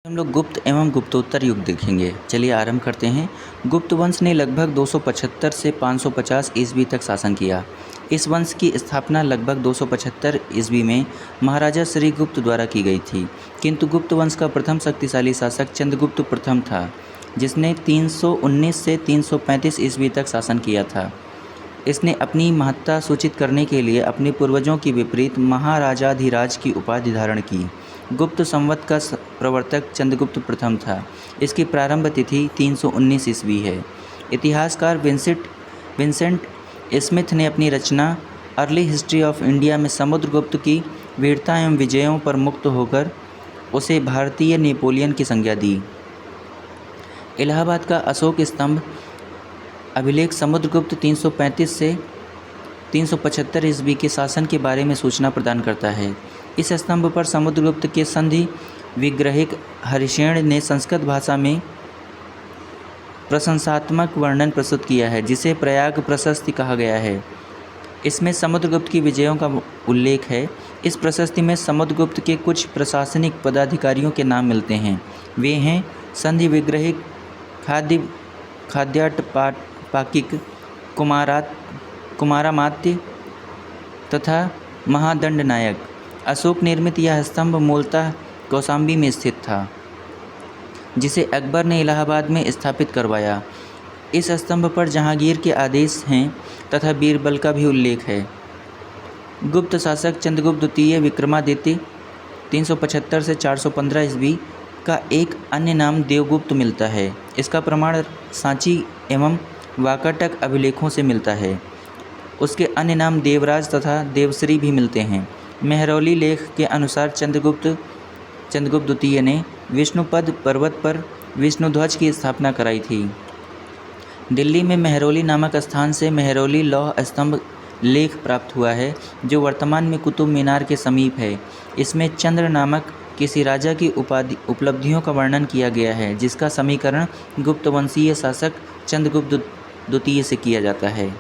हम लोग गुप्त एवं गुप्तोत्तर युग देखेंगे। चलिए आरंभ करते हैं। गुप्त वंश ने लगभग 275 से 550 ईस्वी तक शासन किया। इस वंश की स्थापना लगभग 275 ईस्वी में महाराजा श्रीगुप्त द्वारा की गई थी, किंतु गुप्त वंश का प्रथम शक्तिशाली शासक चंद्रगुप्त प्रथम था, जिसने 319 से 335 ईस्वी तक शासन किया था। इसने अपनी महत्ता सूचित करने के लिए अपने पूर्वजों के विपरीत महाराजाधिराज की उपाधि धारण की। गुप्त संवत का प्रवर्तक चंद्रगुप्त प्रथम था। इसकी प्रारंभ तिथि 319 ईस्वी है। इतिहासकार विंसेंट स्मिथ ने अपनी रचना अर्ली हिस्ट्री ऑफ इंडिया में समुद्रगुप्त की वीरता एवं विजयों पर मुक्त होकर उसे भारतीय नेपोलियन की संज्ञा दी। इलाहाबाद का अशोक स्तंभ अभिलेख समुद्रगुप्त 335 से 375 ईस्वी के शासन के बारे में सूचना प्रदान करता है। इस स्तंभ पर समुद्रगुप्त के संधि विग्रहिक हरिशेन ने संस्कृत भाषा में प्रशंसात्मक वर्णन प्रस्तुत किया है, जिसे प्रयाग प्रशस्ति कहा गया है। इसमें समुद्रगुप्त की विजयों का उल्लेख है। इस प्रशस्ति में समुद्रगुप्त के कुछ प्रशासनिक पदाधिकारियों के नाम मिलते हैं। वे हैं संधि विग्रहिक, खाद्याटपाकिक, कुमारामात्य तथा महादंड नायक। अशोक निर्मित यह स्तंभ मूलतः कौशाम्बी में स्थित था, जिसे अकबर ने इलाहाबाद में स्थापित करवाया। इस स्तंभ पर जहांगीर के आदेश हैं तथा बीरबल का भी उल्लेख है। गुप्त शासक चंद्रगुप्त द्वितीय विक्रमादित्य 375 से 415 ईस्वी का एक अन्य नाम देवगुप्त मिलता है। इसका प्रमाण सांची एवं वाकाटक अभिलेखों से मिलता है। उसके अन्य नाम देवराज तथा देवश्री भी मिलते हैं। मेहरौली लेख के अनुसार चंद्रगुप्त द्वितीय ने विष्णुपद पर्वत पर विष्णुध्वज की स्थापना कराई थी। दिल्ली में मेहरौली नामक स्थान से मेहरौली लौह स्तंभ लेख प्राप्त हुआ है, जो वर्तमान में कुतुब मीनार के समीप है। इसमें चंद्र नामक किसी राजा की उपलब्धियों का वर्णन किया गया है, जिसका समीकरण गुप्त वंशीय शासक चंद्रगुप्त द्वितीय से किया जाता है।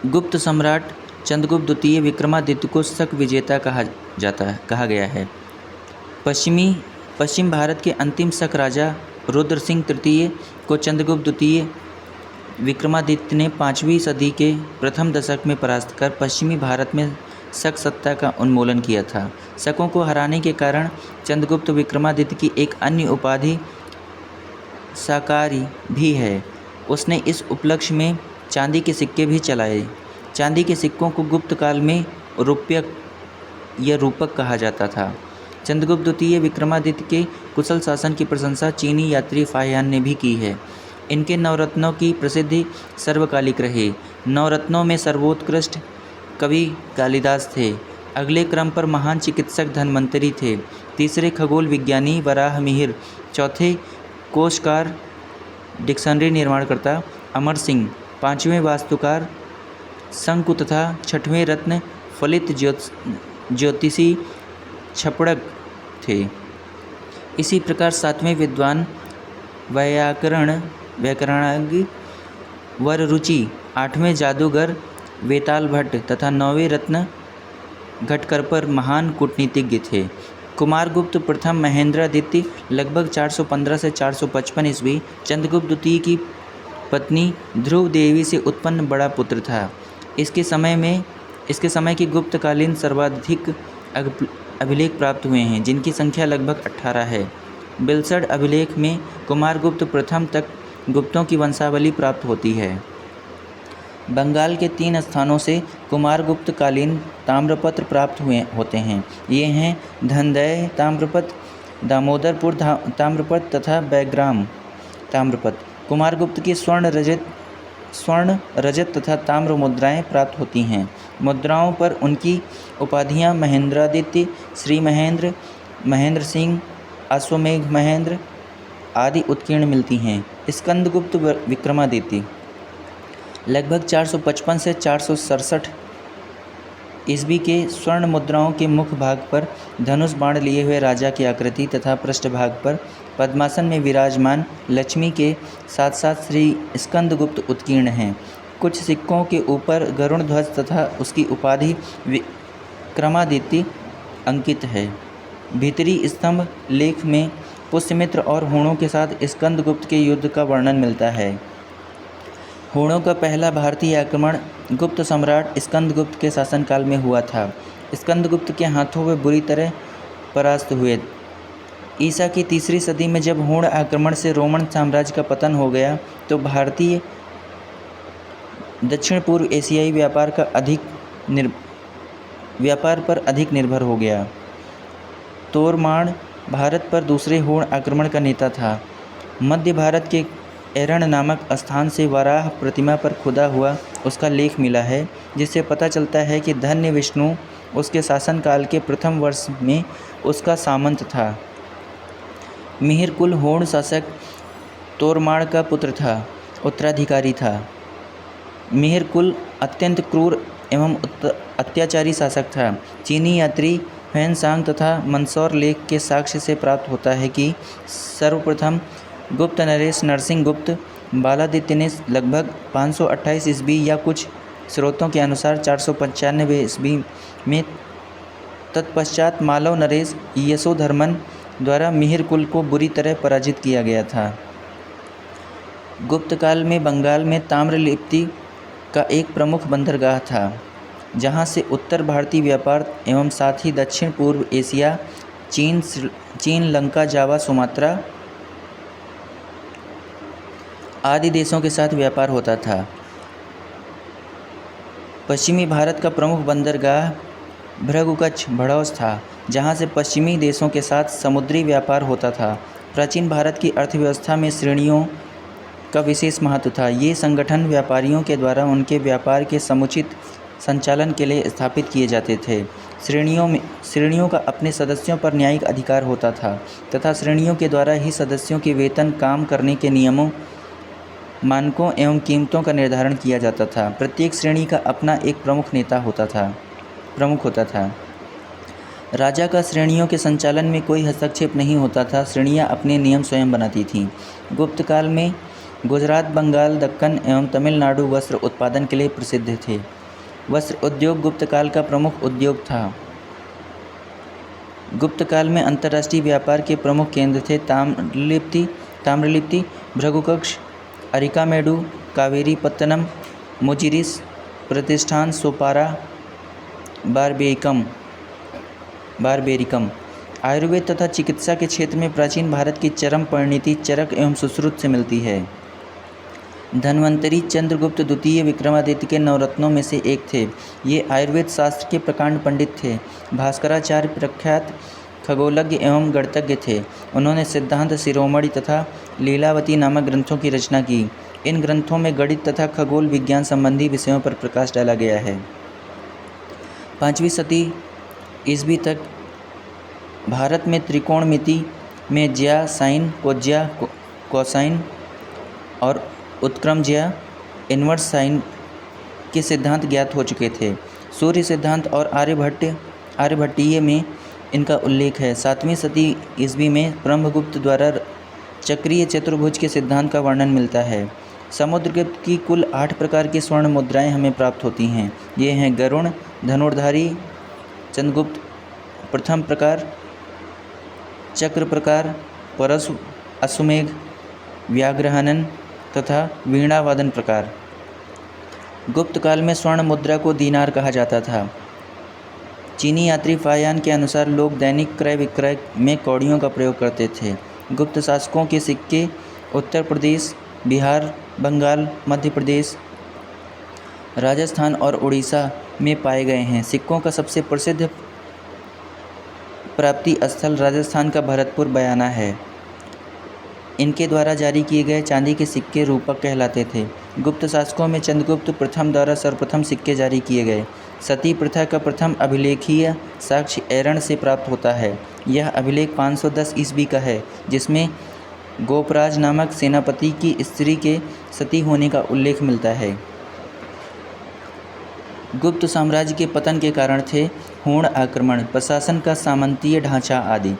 गुप्त सम्राट चंद्रगुप्त द्वितीय विक्रमादित्य को शक विजेता कहा गया है। पश्चिम भारत के अंतिम शक राजा रुद्र सिंह तृतीय को चंद्रगुप्त द्वितीय विक्रमादित्य ने 5वीं सदी के प्रथम दशक में परास्त कर पश्चिमी भारत में शक सत्ता का उन्मूलन किया था। शकों को हराने के कारण चंद्रगुप्त विक्रमादित्य की एक अन्य उपाधि साकारी भी है। उसने इस उपलक्ष्य में चांदी के सिक्के भी चलाए। चांदी के सिक्कों को गुप्त काल में रुप्यक या रूपक कहा जाता था। चंद्रगुप्त द्वितीय विक्रमादित्य के कुशल शासन की प्रशंसा चीनी यात्री फाहियान ने भी की है। इनके नवरत्नों की प्रसिद्धि सर्वकालिक रही। नवरत्नों में सर्वोत्कृष्ट कवि कालिदास थे। अगले क्रम पर महान चिकित्सक धन्वंतरी थे। तीसरे खगोल विज्ञानी वराह मिहिर। चौथे कोशकार डिक्शनरी निर्माणकर्ता अमर सिंह। पांचवें वास्तुकार शंकु तथा छठवें रत्न फलित ज्योतिषी छपड़क थे। इसी प्रकार सातवें विद्वान व्याकरणज्ञ वररुचि, आठवें जादूगर वेताल भट्ट तथा नौवें रत्न घटकरपर महान कूटनीतिज्ञ थे। कुमारगुप्त प्रथम महेंद्रादित्य लगभग 415 से 455 ईस्वी चंद्रगुप्त द्वितीय की पत्नी ध्रुव देवी से उत्पन्न बड़ा पुत्र था। इसके समय की गुप्तकालीन सर्वाधिक अभिलेख प्राप्त हुए हैं, जिनकी संख्या लगभग 18 है। बिलसड अभिलेख में कुमारगुप्त प्रथम तक गुप्तों की वंशावली प्राप्त होती है। बंगाल के 3 स्थानों से कुमारगुप्त कालीन ताम्रपत्र प्राप्त होते हैं। ये हैं धनदय ताम्रपत्र, दामोदरपुर ताम्रपत्र तथा बैग्राम ताम्रपत्र। कुमारगुप्त की स्वर्ण रजत तथा ताम्र मुद्राएं प्राप्त होती हैं। मुद्राओं पर उनकी उपाधियां महेंद्रादित्य, श्री महेंद्र, महेंद्र सिंह, अश्वमेघ महेंद्र आदि उत्कीर्ण मिलती हैं। स्कंदगुप्त विक्रमादित्य लगभग 455 से 467 ईस्वी के स्वर्ण मुद्राओं के मुख भाग पर धनुष बाण लिए हुए राजा की आकृति तथा पृष्ठभाग पर पद्मासन में विराजमान लक्ष्मी के साथ साथ श्री स्कंदगुप्त उत्कीर्ण हैं। कुछ सिक्कों के ऊपर गरुड़ ध्वज तथा उसकी उपाधि विक्रमादित्य अंकित है। भीतरी स्तंभ लेख में पुष्यमित्र और हूणों के साथ स्कंदगुप्त के युद्ध का वर्णन मिलता है। हूणों का पहला भारतीय आक्रमण गुप्त सम्राट स्कंदगुप्त के शासनकाल में हुआ था। स्कंदगुप्त के हाथों वे बुरी तरह परास्त हुए। ईसा की तीसरी सदी में जब हूण आक्रमण से रोमन साम्राज्य का पतन हो गया तो भारतीय दक्षिण पूर्व एशियाई व्यापार पर अधिक निर्भर हो गया। तोरमाण भारत पर दूसरे हूण आक्रमण का नेता था। मध्य भारत के एरण नामक स्थान से वराह प्रतिमा पर खुदा हुआ उसका लेख मिला है, जिससे पता चलता है कि धन्य विष्णु उसके शासनकाल के प्रथम वर्ष में उसका सामंत था। मिहिर कुल हूण शासक तोरमाण का पुत्र था, उत्तराधिकारी था। मिहिर कुल अत्यंत क्रूर एवं अत्याचारी शासक था। चीनी यात्री ह्वेनसांग तथा मंदसौर लेख के साक्ष्य से प्राप्त होता है कि सर्वप्रथम गुप्त नरेश नरसिंह गुप्त बालादित्य ने लगभग 528 ईस्वी या कुछ स्रोतों के अनुसार 495 ईस्वी में तत्पश्चात मालव नरेश यशोधर्मन द्वारा मिहिर कुल को बुरी तरह पराजित किया गया था। गुप्त काल में बंगाल में ताम्रलिप्ति का एक प्रमुख बंदरगाह था, जहां से उत्तर भारतीय व्यापार एवं साथ ही दक्षिण पूर्व एशिया, चीन, लंका, जावा, सुमात्रा आदि देशों के साथ व्यापार होता था। पश्चिमी भारत का प्रमुख बंदरगाह भृगुकच्छ भड़ौस था, जहां से पश्चिमी देशों के साथ समुद्री व्यापार होता था। प्राचीन भारत की अर्थव्यवस्था में श्रेणियों का विशेष महत्व था। ये संगठन व्यापारियों के द्वारा उनके व्यापार के समुचित संचालन के लिए स्थापित किए जाते थे। श्रेणियों का अपने सदस्यों पर न्यायिक अधिकार होता था तथा श्रेणियों के द्वारा ही सदस्यों के वेतन, काम करने के नियमों, मानकों एवं कीमतों का निर्धारण किया जाता था। प्रत्येक श्रेणी का अपना एक प्रमुख होता था। राजा का श्रेणियों के संचालन में कोई हस्तक्षेप नहीं होता था। श्रेणियां अपने नियम स्वयं बनाती थीं। गुप्त काल में गुजरात, बंगाल, दक्कन एवं तमिलनाडु वस्त्र उत्पादन के लिए प्रसिद्ध थे। वस्त्र उद्योग गुप्त काल का प्रमुख उद्योग था। गुप्त काल में अंतर्राष्ट्रीय व्यापार के प्रमुख केंद्र थे ताम्रलिप्ति, भृगुकच्छ, अरिकामेडु, कावेरीपत्तनम, मुजिरिस, प्रतिष्ठान, सोपारा, बारबेरिकम। आयुर्वेद तथा चिकित्सा के क्षेत्र में प्राचीन भारत की चरम परिणति चरक एवं सुश्रुत से मिलती है। धन्वंतरी चंद्रगुप्त द्वितीय विक्रमादित्य के नवरत्नों में से एक थे। ये आयुर्वेद शास्त्र के प्रकांड पंडित थे। भास्कराचार्य प्रख्यात खगोलज्ञ एवं गणितज्ञ थे। उन्होंने सिद्धांत शिरोमणि तथा लीलावती नामक ग्रंथों की रचना की। इन ग्रंथों में गणित तथा खगोल विज्ञान संबंधी विषयों पर प्रकाश डाला गया है। 5वीं सदी ईस्वी तक भारत में त्रिकोणमिति में ज्या, साइन, कोज्या, कोसाइन और उत्क्रमज्या, इनवर्स साइन के सिद्धांत ज्ञात हो चुके थे। सूर्य सिद्धांत और आर्यभट्टीय में इनका उल्लेख है। 7वीं सदी ईस्वी में ब्रह्मगुप्त द्वारा चक्रीय चतुर्भुज के सिद्धांत का वर्णन मिलता है। समुद्रगुप्त की कुल 8 प्रकार की स्वर्ण मुद्राएं हमें प्राप्त होती हैं। ये हैं गरुण, धनुर्धारी, चंद्रगुप्त प्रथम प्रकार, चक्र प्रकार, परशु, अश्वमेघ, व्याघ्रहनन तथा वीणावादन प्रकार। गुप्त काल में स्वर्ण मुद्रा को दीनार कहा जाता था। चीनी यात्री फायान के अनुसार लोग दैनिक क्रय विक्रय में कौड़ियों का प्रयोग करते थे। गुप्त शासकों के सिक्के उत्तर प्रदेश, बिहार, बंगाल, मध्य प्रदेश, राजस्थान और उड़ीसा में पाए गए हैं। सिक्कों का सबसे प्रसिद्ध प्राप्ति स्थल राजस्थान का भरतपुर बयाना है। इनके द्वारा जारी किए गए चांदी के सिक्के रूपक कहलाते थे। गुप्त शासकों में चंद्रगुप्त प्रथम द्वारा सर्वप्रथम सिक्के जारी किए गए। सती प्रथा का प्रथम अभिलेखीय साक्ष्य एरण से प्राप्त होता है। यह अभिलेख 510 ईस्वी का है, जिसमें गोपराज नामक सेनापति की स्त्री के सती होने का उल्लेख मिलता है। गुप्त साम्राज्य के पतन के कारण थे हूण आक्रमण, प्रशासन का सामंतीय ढांचा आदि।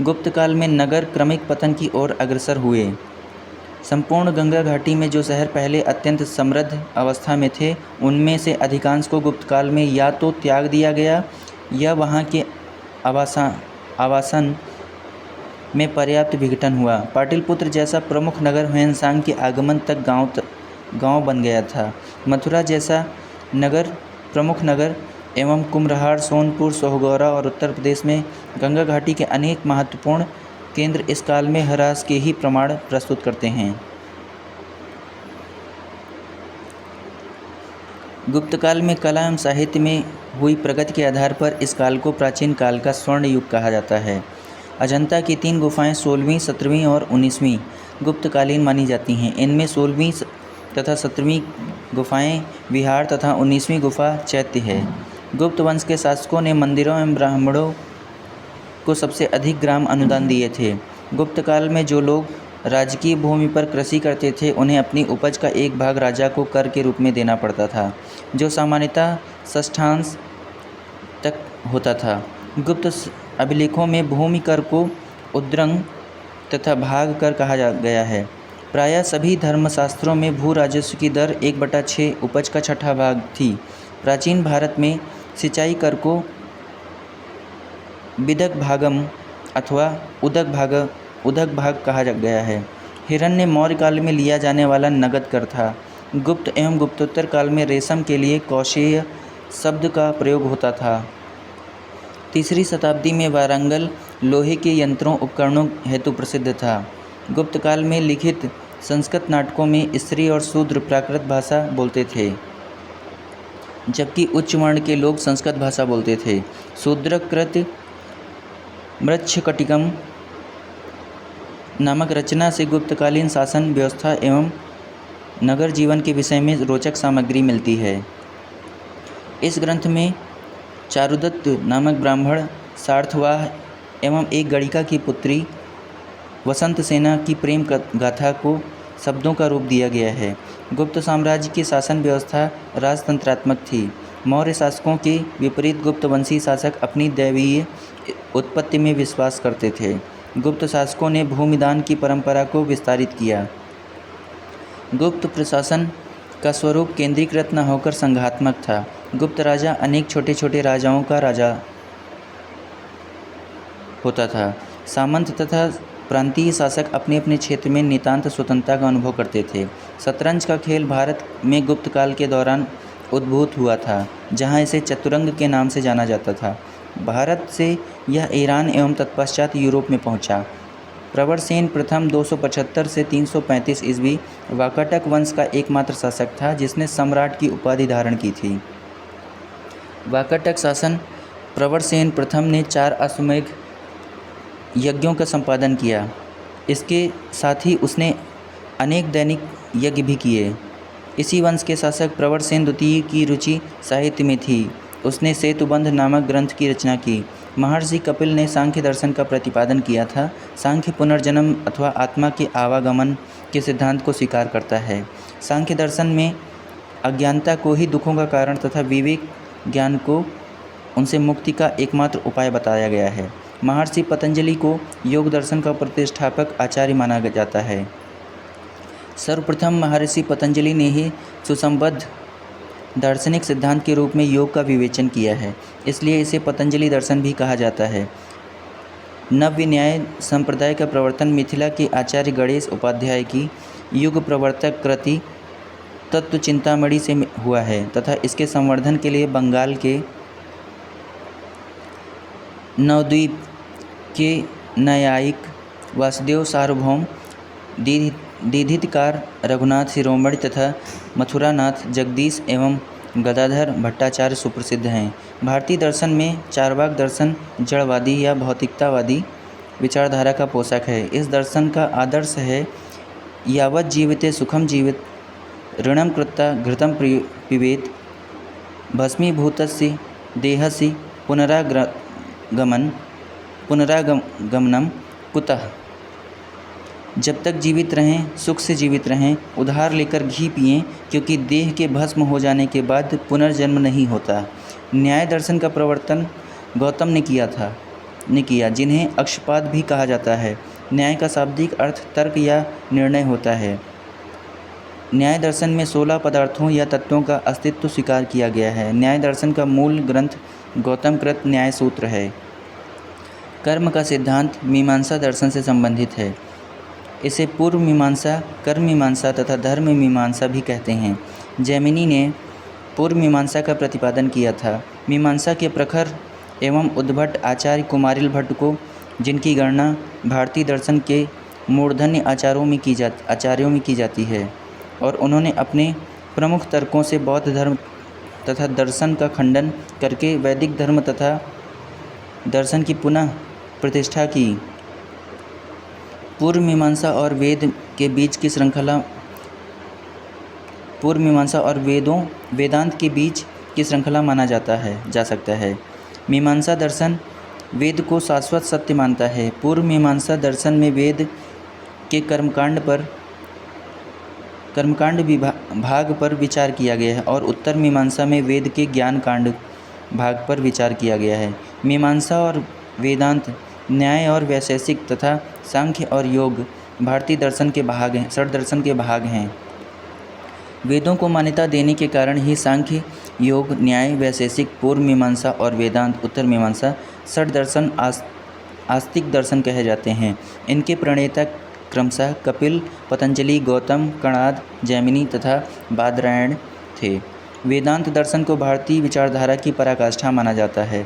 गुप्त काल में नगर क्रमिक पतन की ओर अग्रसर हुए। संपूर्ण गंगा घाटी में जो शहर पहले अत्यंत समृद्ध अवस्था में थे, उनमें से अधिकांश को गुप्त काल में या तो त्याग दिया गया या वहाँ के आवासन में पर्याप्त विघटन हुआ। पाटलिपुत्र जैसा प्रमुख नगर ह्वेनसांग के आगमन तक गांव बन गया था। मथुरा जैसा प्रमुख नगर एवं कुम्हरार, सोनपुर, सोहगौरा और उत्तर प्रदेश में गंगा घाटी के अनेक महत्वपूर्ण केंद्र इस काल में ह्रास के ही प्रमाण प्रस्तुत करते हैं। गुप्त काल में कला एवं साहित्य में हुई प्रगति के आधार पर इस काल को प्राचीन काल का स्वर्ण युग कहा जाता है। अजंता की 3 गुफाएं 16वीं, 17वीं और 19वीं गुप्तकालीन मानी जाती हैं। इनमें 16वीं तथा 17वीं गुफाएं विहार तथा 19वीं गुफा चैत्य है। गुप्त वंश के शासकों ने मंदिरों एवं ब्राह्मणों को सबसे अधिक ग्राम अनुदान दिए थे। गुप्त काल में जो लोग राजकीय भूमि पर कृषि करते थे, उन्हें अपनी उपज का एक भाग राजा को कर के रूप में देना पड़ता था, जो सामान्यतः षष्ठांश तक होता था। गुप्त अभिलेखों में भूमि कर को उद्रंग तथा भाग कर कहा गया है। प्रायः सभी धर्मशास्त्रों में भू राजस्व की दर 1/6 उपज का छठा भाग थी। प्राचीन भारत में सिंचाई कर को विदक भागम अथवा उदक भाग कहा गया है। हिरण्य मौर्य काल में लिया जाने वाला नगद कर था। गुप्त एवं गुप्तोत्तर काल में रेशम के लिए कौशेय शब्द का प्रयोग होता था। 3री शताब्दी में वारंगल लोहे के यंत्रों उपकरणों हेतु प्रसिद्ध था। गुप्त काल में लिखित संस्कृत नाटकों में स्त्री और शूद्र प्राकृत भाषा बोलते थे, जबकि उच्च वर्ण के लोग संस्कृत भाषा बोलते थे। शूद्रकृत मृच्छकटिकम नामक रचना से गुप्तकालीन शासन व्यवस्था एवं नगर जीवन के विषय में रोचक सामग्री मिलती है। इस ग्रंथ में चारुदत्त नामक ब्राह्मण, सार्थवाह एवं एक गणिका की पुत्री वसंत सेना की प्रेम गाथा को शब्दों का रूप दिया गया है। गुप्त साम्राज्य की शासन व्यवस्था राजतंत्रात्मक थी। मौर्य शासकों के विपरीत गुप्त वंशी शासक अपनी दैवीय उत्पत्ति में विश्वास करते थे। गुप्त शासकों ने भूमिदान की परंपरा को विस्तारित किया। गुप्त प्रशासन का स्वरूप केंद्रीकृत न होकर संघात्मक था। गुप्त राजा अनेक छोटे छोटे राजाओं का राजा होता था। सामंत तथा प्रांतीय शासक अपने अपने क्षेत्र में नितांत स्वतंत्रता का अनुभव करते थे। शतरंज का खेल भारत में गुप्त काल के दौरान उद्भूत हुआ था, जहां इसे चतुरंग के नाम से जाना जाता था। भारत से यह ईरान एवं तत्पश्चात यूरोप में पहुंचा। प्रवरसेन प्रथम 275 से 335 ईस्वी वाकाटक वंश का एकमात्र शासक था, जिसने सम्राट की उपाधि धारण की थी। वाकाटक शासन प्रवरसेन प्रथम ने 4 अश्वमेध यज्ञों का संपादन किया। इसके साथ ही उसने अनेक दैनिक यज्ञ भी किए। इसी वंश के शासक प्रवरसेन द्वितीय की रुचि साहित्य में थी। उसने सेतुबंध नामक ग्रंथ की रचना की। महर्षि कपिल ने सांख्य दर्शन का प्रतिपादन किया था। सांख्य पुनर्जन्म अथवा आत्मा के आवागमन के सिद्धांत को स्वीकार करता है। सांख्य दर्शन में अज्ञानता को ही दुखों का कारण तथा विवेक ज्ञान को उनसे मुक्ति का एकमात्र उपाय बताया गया है। महर्षि पतंजलि को योग दर्शन का प्रतिष्ठापक आचार्य माना जाता है। सर्वप्रथम महर्षि पतंजलि ने ही सुसंबद्ध दार्शनिक सिद्धांत के रूप में योग का विवेचन किया है, इसलिए इसे पतंजलि दर्शन भी कहा जाता है। नव्य न्याय संप्रदाय का प्रवर्तन मिथिला के आचार्य गणेश उपाध्याय की युग प्रवर्तक कृति तत्व चिंतामणि से हुआ है तथा इसके संवर्धन के लिए बंगाल के नवद्वीप के न्यायिक वासुदेव सार्वभौम, दीधितकार रघुनाथ शिरोमणि तथा मथुरानाथ जगदीश एवं गदाधर भट्टाचार्य सुप्रसिद्ध हैं। भारतीय दर्शन में चार्वाक दर्शन जड़वादी या भौतिकतावादी विचारधारा का पोषक है। इस दर्शन का आदर्श है यावत् जीविते सुखम जीवित, ऋणम कृत्वा घृतम पिबेत, भस्मीभूतस्य देहस्य पुनरागमनम कुतः। जब तक जीवित रहें, सुख से जीवित रहें, उधार लेकर घी पिएं, क्योंकि देह के भस्म हो जाने के बाद पुनर्जन्म नहीं होता। न्याय दर्शन का प्रवर्तन गौतम ने किया, जिन्हें अक्षपाद भी कहा जाता है। न्याय का शाब्दिक अर्थ तर्क या निर्णय होता है। न्याय दर्शन में 16 पदार्थों या तत्वों का अस्तित्व स्वीकार किया गया है। न्याय दर्शन का मूल ग्रंथ गौतम कृत न्याय सूत्र है। कर्म का सिद्धांत मीमांसा दर्शन से संबंधित है। इसे पूर्व मीमांसा, कर्म मीमांसा तथा धर्म मीमांसा भी कहते हैं। जैमिनी ने पूर्व मीमांसा का प्रतिपादन किया था। मीमांसा के प्रखर एवं उद्भट आचार्य कुमारिल भट्ट को, जिनकी गणना भारतीय दर्शन के मूर्धन्य आचार्यों में की जाती है, और उन्होंने अपने प्रमुख तर्कों से बौद्ध धर्म तथा दर्शन का खंडन करके वैदिक धर्म तथा दर्शन की पुनः प्रतिष्ठा की। पूर्व मीमांसा और वेद के बीच की श्रृंखला पूर्व मीमांसा और वेदांत के बीच की श्रृंखला माना जा सकता है। मीमांसा दर्शन वेद को शाश्वत सत्य मानता है। पूर्व मीमांसा दर्शन में वेद के कर्मकांड भाग पर विचार किया गया है, और उत्तर मीमांसा में वेद के ज्ञान कांड भाग पर विचार किया गया है। मीमांसा और वेदांत न्याय और वैशेषिक तथा सांख्य और योग भारतीय दर्शन के भाग हैं, षड दर्शन के भाग हैं। वेदों को मान्यता देने के कारण ही सांख्य, योग, न्याय, वैशेषिक पूर्व मीमांसा और वेदांत उत्तर मीमांसा षड दर्शन आस्तिक दर्शन कहे जाते हैं। इनके प्रणेता क्रमशः कपिल, पतंजलि, गौतम, कणाद, जैमिनी तथा बादरायण थे। वेदांत दर्शन को भारतीय विचारधारा की पराकाष्ठा माना जाता है।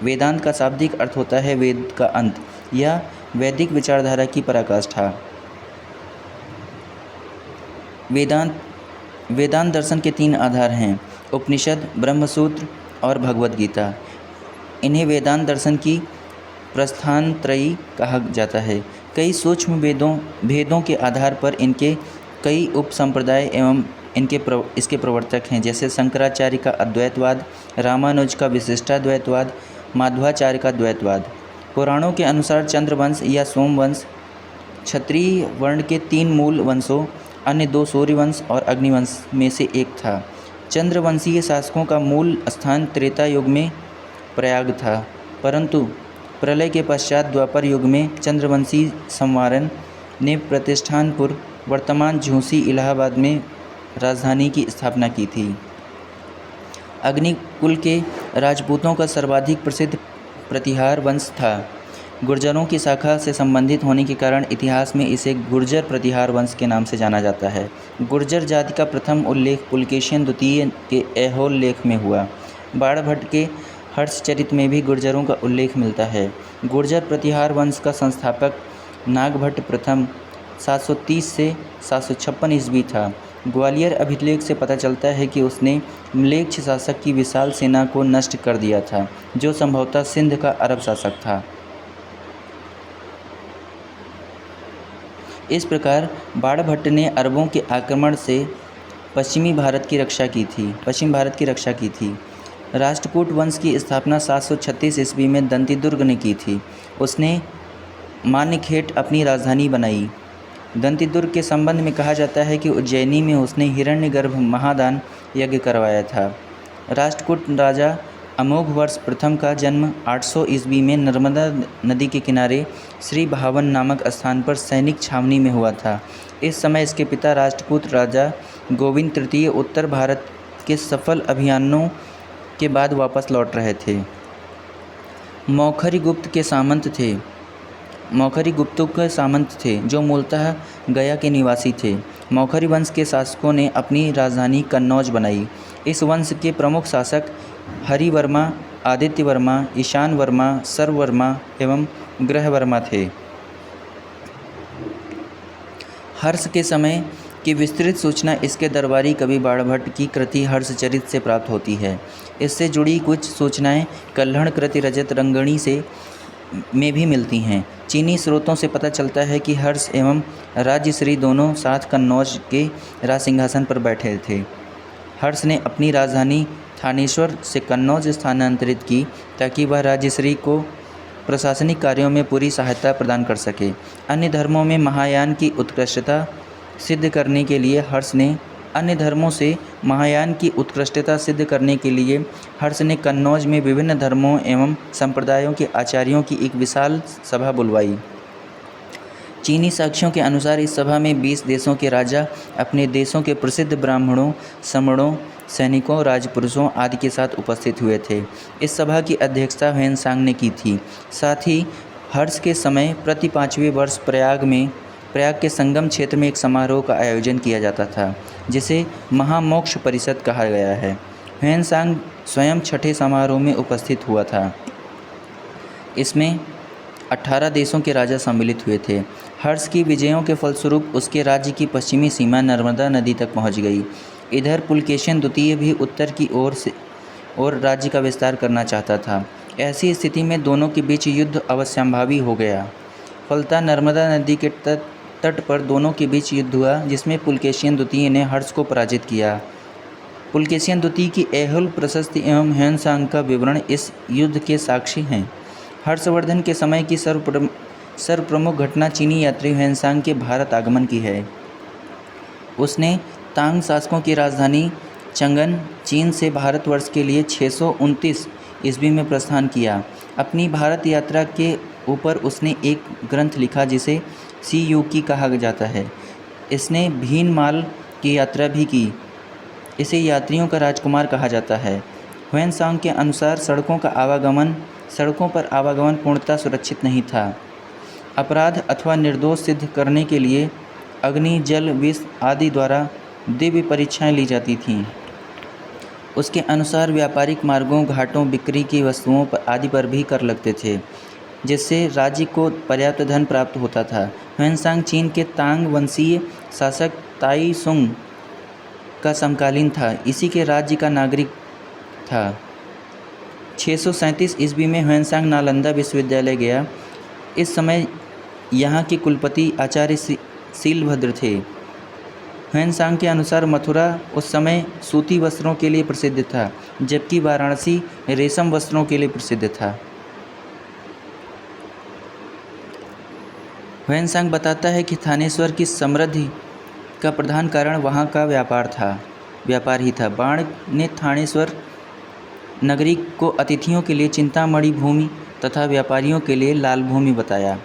वेदांत का शाब्दिक अर्थ होता है वेद का अंत या वैदिक विचारधारा की पराकाष्ठा। वेदांत दर्शन के 3 आधार हैं: उपनिषद, ब्रह्मसूत्र और भगवद गीता। इन्हें वेदांत दर्शन की प्रस्थानत्रयी कहा जाता है। कई सूक्ष्म भेदों के आधार पर इनके कई उपसंप्रदाय एवं इसके प्रवर्तक हैं, जैसे शंकराचार्य का अद्वैतवाद, रामानुज का विशिष्टाद्वैतवाद, माध्वाचार्य का द्वैतवाद। पुराणों के अनुसार चंद्रवंश या सोमवंश क्षत्रिय वर्ण के 3 मूल वंशों, अन्य 2 सूर्यवंश और अग्निवंश में से एक था। चंद्रवंशीय शासकों का मूल स्थान त्रेता युग में प्रयाग था, परंतु प्रलय के पश्चात द्वापर युग में चंद्रवंशी संवारन ने प्रतिष्ठानपुर, वर्तमान झूसी, इलाहाबाद में राजधानी की स्थापना की थी। अग्निकुल के राजपूतों का सर्वाधिक प्रसिद्ध प्रतिहार वंश था। गुर्जरों की शाखा से संबंधित होने के कारण इतिहास में इसे गुर्जर प्रतिहार वंश के नाम से जाना जाता है। गुर्जर जाति का प्रथम उल्लेख पुलकेशिन द्वितीय के ऐहोल लेख में हुआ। बाणभट्ट के हर्षचरित में भी गुर्जरों का उल्लेख मिलता है। गुर्जर प्रतिहार वंश का संस्थापक नागभट्ट प्रथम 730 से 756 ईस्वी था। ग्वालियर अभिलेख से पता चलता है कि उसने म्लेच्छ शासक की विशाल सेना को नष्ट कर दिया था, जो संभवतः सिंध का अरब शासक था। इस प्रकार बाणभट्ट ने अरबों के आक्रमण से पश्चिम भारत की रक्षा की थी। राष्ट्रकूट वंश की स्थापना 736 ईस्वी में दंतीदुर्ग ने की थी। उसने मान्यखेट अपनी राजधानी बनाई। दंतीदुर्ग के संबंध में कहा जाता है कि उज्जैनी में उसने हिरण्यगर्भ महादान यज्ञ करवाया था। राष्ट्रकूट राजा अमोघ वर्ष प्रथम का जन्म 800 ईस्वी में नर्मदा नदी के किनारे श्री भावन नामक स्थान पर सैनिक छावनी में हुआ था। इस समय इसके पिता राष्ट्रकूट राजा गोविंद तृतीय उत्तर भारत के सफल अभियानों के बाद वापस लौट रहे थे। मौखरी गुप्तों के सामंत थे, जो मूलतः गया के निवासी थे। मौखरी वंश के शासकों ने अपनी राजधानी कन्नौज बनाई। इस वंश के प्रमुख शासक हरिवर्मा, आदित्य वर्मा, ईशान वर्मा, सर्ववर्मा एवं ग्रहवर्मा थे। हर्ष के समय की विस्तृत सूचना इसके दरबारी कवि बाणभट्ट की कृति हर्षचरित से प्राप्त होती है। इससे जुड़ी कुछ सूचनाएं कल्हण कृति रजत रंगणी में भी मिलती हैं। चीनी स्रोतों से पता चलता है कि हर्ष एवं राज्यश्री दोनों साथ कन्नौज के राज सिंहासन पर बैठे थे। हर्ष ने अपनी राजधानी थानेश्वर से कन्नौज स्थानांतरित की, ताकि वह राज्यश्री को प्रशासनिक कार्यों में पूरी सहायता प्रदान कर सके। अन्य धर्मों में महायान की उत्कृष्टता सिद्ध करने के लिए हर्ष ने कन्नौज में विभिन्न धर्मों एवं संप्रदायों के आचार्यों की एक विशाल सभा बुलवाई। चीनी साक्ष्यों के अनुसार इस सभा में 20 देशों के राजा अपने देशों के प्रसिद्ध ब्राह्मणों, समणों, सैनिकों, राजपुरुषों आदि के साथ उपस्थित हुए थे। इस सभा की अध्यक्षता ह्वेनसांग ने की थी। साथ ही हर्ष के समय प्रति 5वें वर्ष प्रयाग के संगम क्षेत्र में एक समारोह का आयोजन किया जाता था, जिसे महामोक्ष परिषद कहा गया है। ह्वेनसांग स्वयं छठे समारोह में उपस्थित हुआ था। इसमें 18 देशों के राजा सम्मिलित हुए थे। हर्ष की विजयों के फलस्वरूप उसके राज्य की पश्चिमी सीमा नर्मदा नदी तक पहुंच गई। इधर पुलकेशिन द्वितीय भी उत्तर की ओर राज्य का विस्तार करना चाहता था। ऐसी स्थिति में दोनों के बीच युद्ध अवश्यंभावी हो गया। फलतः नर्मदा नदी के तट पर दोनों के बीच युद्ध हुआ, जिसमें पुलकेशिन द्वितीय ने हर्ष को पराजित किया। पुलकेशिन द्वितीय की ऐहोल प्रशस्ति एवं ह्वेनसांग का विवरण इस युद्ध के साक्षी हैं। हर्षवर्धन के समय की सर्वप्रमुख घटना चीनी यात्री ह्वेनसांग के भारत आगमन की है। उसने तांग शासकों की राजधानी चंगन, चीन से भारतवर्ष के लिए 629 ईस्वी में प्रस्थान किया। अपनी भारत यात्रा के ऊपर उसने एक ग्रंथ लिखा जिसे सी युकी कहा जाता है। इसने भीनमाल की यात्रा भी की। इसे यात्रियों का राजकुमार कहा जाता है। ह्वेनसांग के अनुसार सड़कों पर आवागमन पूर्णतः सुरक्षित नहीं था। अपराध अथवा निर्दोष सिद्ध करने के लिए अग्नि, जल, विष आदि द्वारा दिव्य परीक्षाएं ली जाती थीं। उसके अनुसार व्यापारिक मार्गों, घाटों, बिक्री की वस्तुओं आदि पर भी कर लगते थे, जिससे राज्य को पर्याप्त धन प्राप्त होता था। ह्वेनसांग चीन के तांग वंशीय शासक ताई सुंग का समकालीन था। इसी के राज्य का नागरिक था। 637 ईस्वी में ह्वेनसांग नालंदा विश्वविद्यालय गया। इस समय यहाँ के कुलपति आचार्य शीलभद्र थे। ह्वेनसांग के अनुसार मथुरा उस समय सूती वस्त्रों के लिए प्रसिद्ध था, जबकि वाराणसी रेशम वस्त्रों के लिए प्रसिद्ध था। ह्वेनसांग बताता है कि थानेश्वर की समृद्धि का प्रधान कारण वहाँ का व्यापार ही था। बाण ने थानेश्वर नगरी को अतिथियों के लिए चिंतामणि भूमि तथा व्यापारियों के लिए लाल भूमि बताया।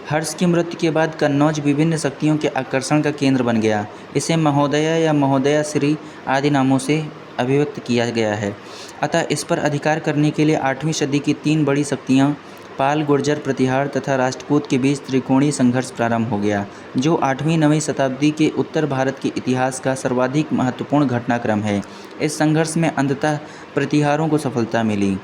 हर्ष की मृत्यु के बाद कन्नौज विभिन्न शक्तियों के आकर्षण का केंद्र बन गया। इसे महोदया या महोदया श्री आदि नामों से अभिव्यक्त किया गया है। अतः इस पर अधिकार करने के लिए 8वीं सदी की 3 बड़ी शक्तियाँ पाल, गुर्जर, प्रतिहार तथा राष्ट्रकूट के बीच त्रिकोणीय संघर्ष प्रारंभ हो गया, जो 8वीं-9वीं शताब्दी के उत्तर भारत के इतिहास का सर्वाधिक महत्वपूर्ण घटनाक्रम है। इस संघर्ष में अंततः प्रतिहारों को सफलता मिली।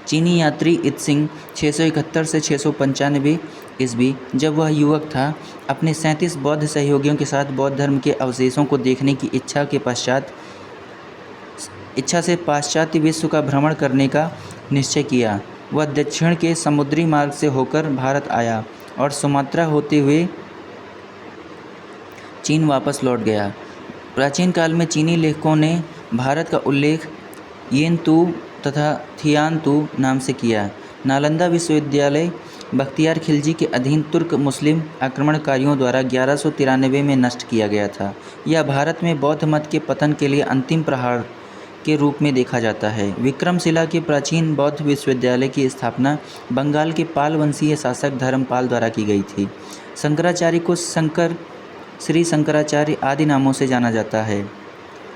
चीनी यात्री इत्सिंग 671 से 695 ईस्वी, जब वह युवक था, अपने 37 बौद्ध सहयोगियों के साथ बौद्ध धर्म के अवशेषों को देखने की इच्छा से पाश्चात्य विश्व का भ्रमण करने का निश्चय किया। वह दक्षिण के समुद्री मार्ग से होकर भारत आया और सुमात्रा होते हुए चीन वापस लौट गया। प्राचीन काल में चीनी लेखकों ने भारत का उल्लेख येनतू तथा थियानतू नाम से किया। नालंदा विश्वविद्यालय बख्तियार खिलजी के अधीन तुर्क मुस्लिम आक्रमणकारियों द्वारा 1193 में नष्ट किया गया था। यह भारत में बौद्ध मत के पतन के लिए अंतिम प्रहार के रूप में देखा जाता है। विक्रमशिला के प्राचीन बौद्ध विश्वविद्यालय की स्थापना बंगाल के पाल वंशीय शासक धर्मपाल द्वारा की गई थी। शंकराचार्य को श्री शंकराचार्य आदि नामों से जाना जाता है।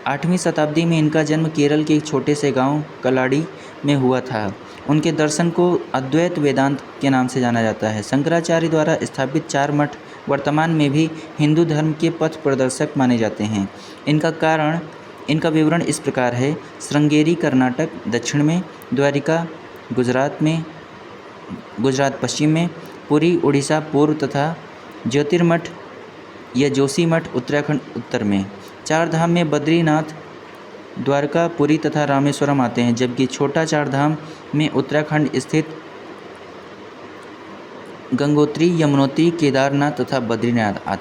8वीं शताब्दी में इनका जन्म केरल के एक छोटे से गांव कलाड़ी में हुआ था। उनके दर्शन को अद्वैत वेदांत के नाम से जाना जाता है। शंकराचार्य द्वारा स्थापित 4 मठ वर्तमान में भी हिंदू धर्म के पथ प्रदर्शक माने जाते हैं। इनका विवरण इस प्रकार है: श्रृंगेरी कर्नाटक दक्षिण में, द्वारिका गुजरात पश्चिम में, पुरी उड़ीसा पूर्व तथा ज्योतिर्मठ या जोशीमठ उत्तराखंड उत्तर में। 4 धाम में बद्रीनाथ, द्वारका, पुरी तथा रामेश्वरम आते हैं, जबकि छोटा 4 धाम में उत्तराखंड स्थित गंगोत्री, यमुनोत्री, केदारनाथ तथा बद्रीनाथ आते हैं।